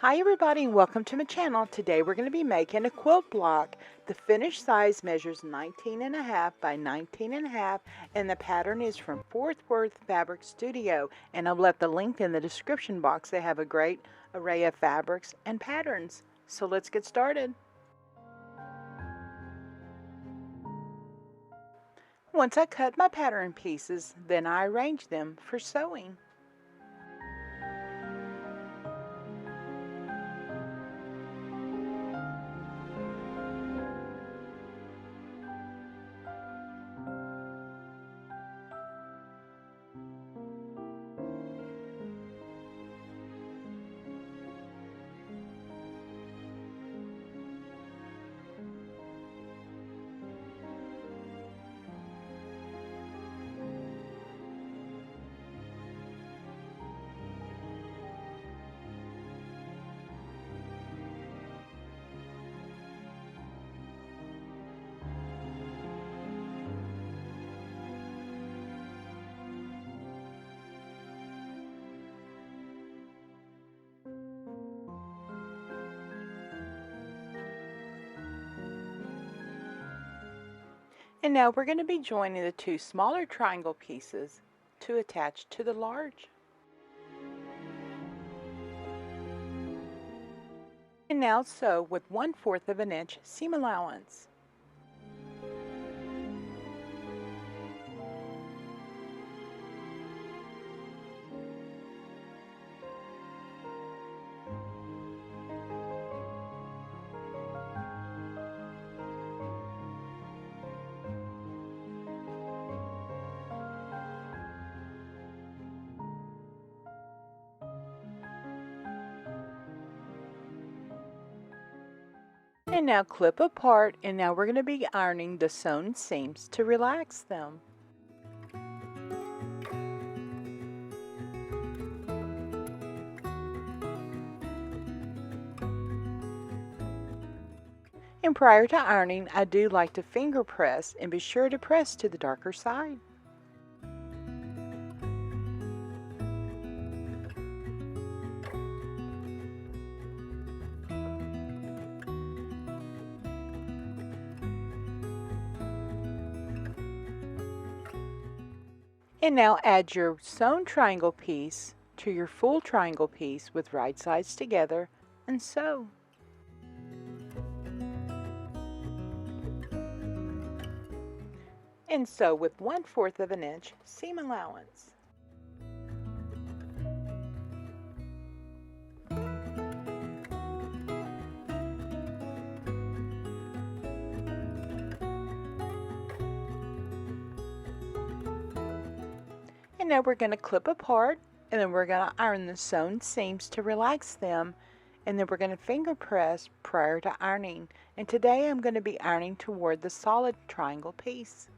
Hi everybody and welcome to my channel. Today we're going to be making a quilt block. The finished size measures 19.5 by 19.5 and the pattern is from Fort Worth Fabric Studio, and I've left the link in the description box. They have a great array of fabrics and patterns. So let's get started. Once I cut my pattern pieces, then I arrange them for sewing. And now we're going to be joining the two smaller triangle pieces to attach to the large. And now sew with 1/4 of an inch seam allowance. And now clip apart, and now we're going to be ironing the sewn seams to relax them. And prior to ironing, I do like to finger press, and be sure to press to the darker side. And now add your sewn triangle piece to your full triangle piece with right sides together and sew. And sew with 1/4 of an inch seam allowance. And now we're going to clip apart, and then we're going to iron the sewn seams to relax them, and then we're going to finger press prior to ironing. And today I'm going to be ironing toward the solid triangle piece.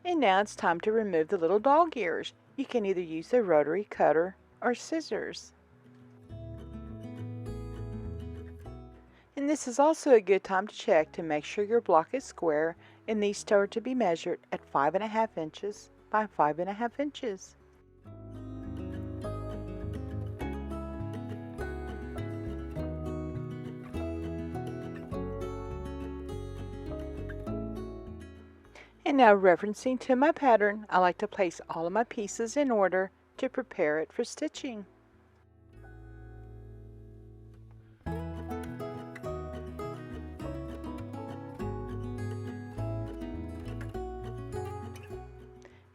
And now it's time to remove the little dog ears. You can either use a rotary cutter or scissors. And this is also a good time to check to make sure your block is square, and these are to be measured at 5.5 inches by 5.5 inches. And now, referencing to my pattern, I like to place all of my pieces in order to prepare it for stitching.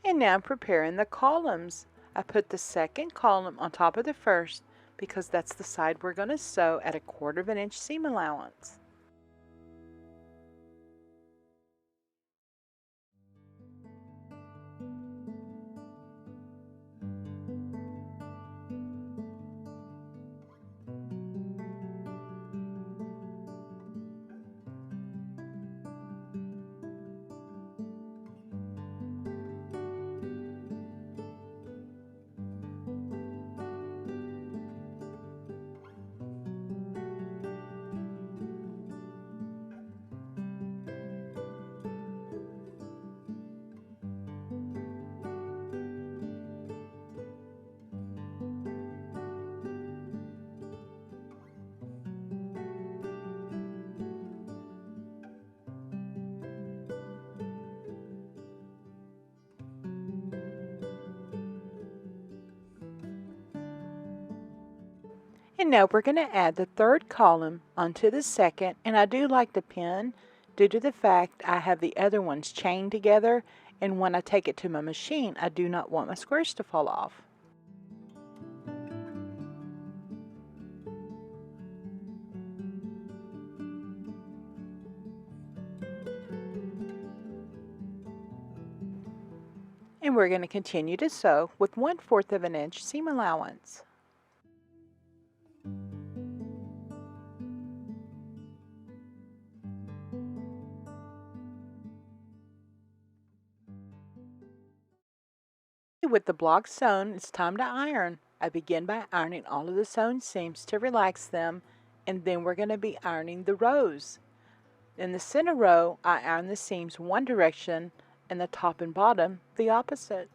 And now I'm preparing the columns. I put the second column on top of the first because that's the side we're going to sew at 1/4 of an inch seam allowance. And now we're going to add the third column onto the second, and I do like the pin due to the fact I have the other ones chained together, and when I take it to my machine I do not want my squares to fall off. And we're going to continue to sew with 1/4 of an inch seam allowance. With the block sewn, it's time to iron. I begin by ironing all of the sewn seams to relax them, and then we're going to be ironing the rows. In the center row, I iron the seams one direction and the top and bottom the opposite.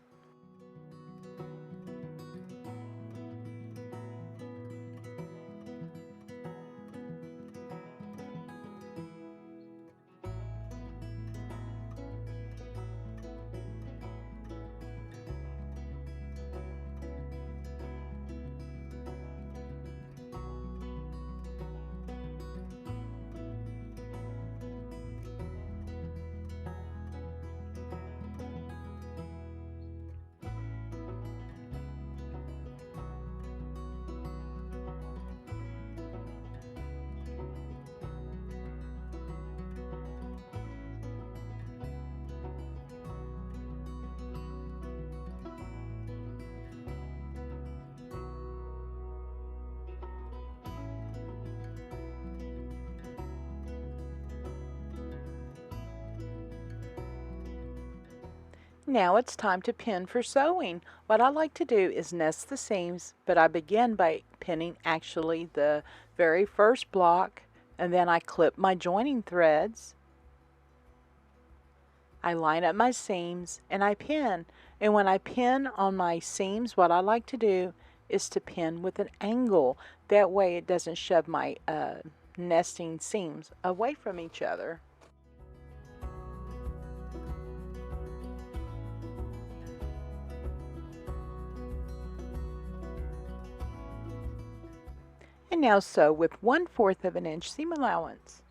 Now it's time to pin for sewing. What I like to do is nest the seams, but I begin by pinning actually the very first block, and then I clip my joining threads. I line up my seams and I pin. And when I pin on my seams, what I like to do is to pin with an angle. That way it doesn't shove my nesting seams away from each other. And now sew with 1/4 of an inch seam allowance.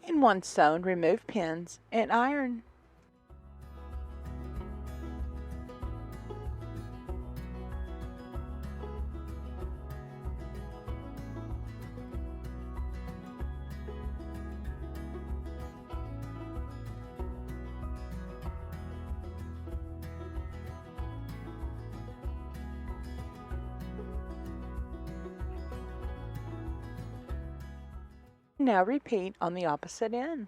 And once sewn, remove pins and iron. Now repeat on the opposite end.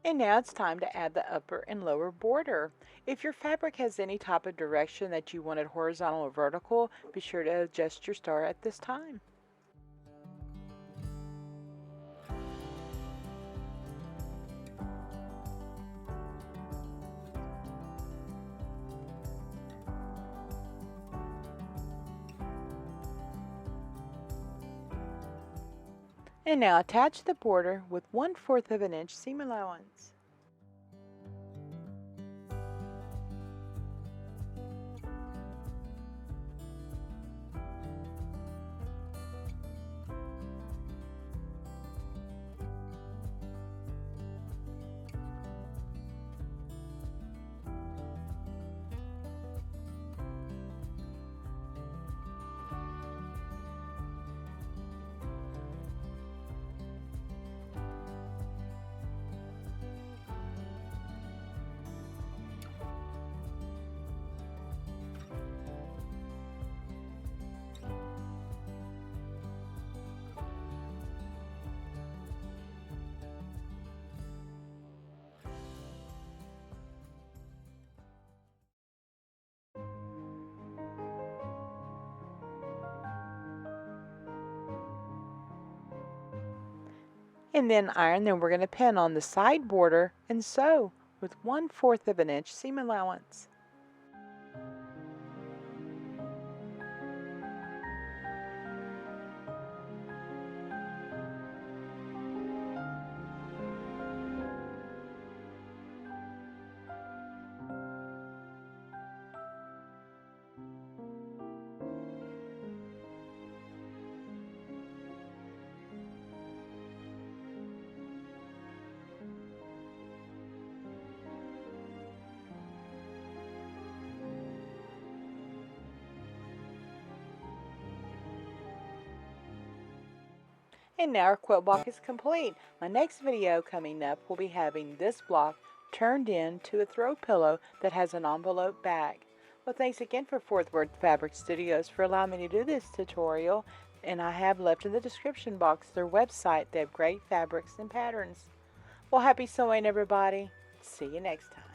And now it's time to add the upper and lower border. If your fabric has any type of direction that you wanted horizontal or vertical, be sure to adjust your star at this time. And now attach the border with 1/4 of an inch seam allowance. And then iron, then we're going to pin on the side border and sew with 1/4 of an inch seam allowance. And now our quilt block is complete. My next video coming up will be having this block turned into a throw pillow that has an envelope back. Well, thanks again for Fourth Word Fabric Studios for allowing me to do this tutorial. And I have left in the description box their website. They have great fabrics and patterns. Well, happy sewing, everybody. See you next time.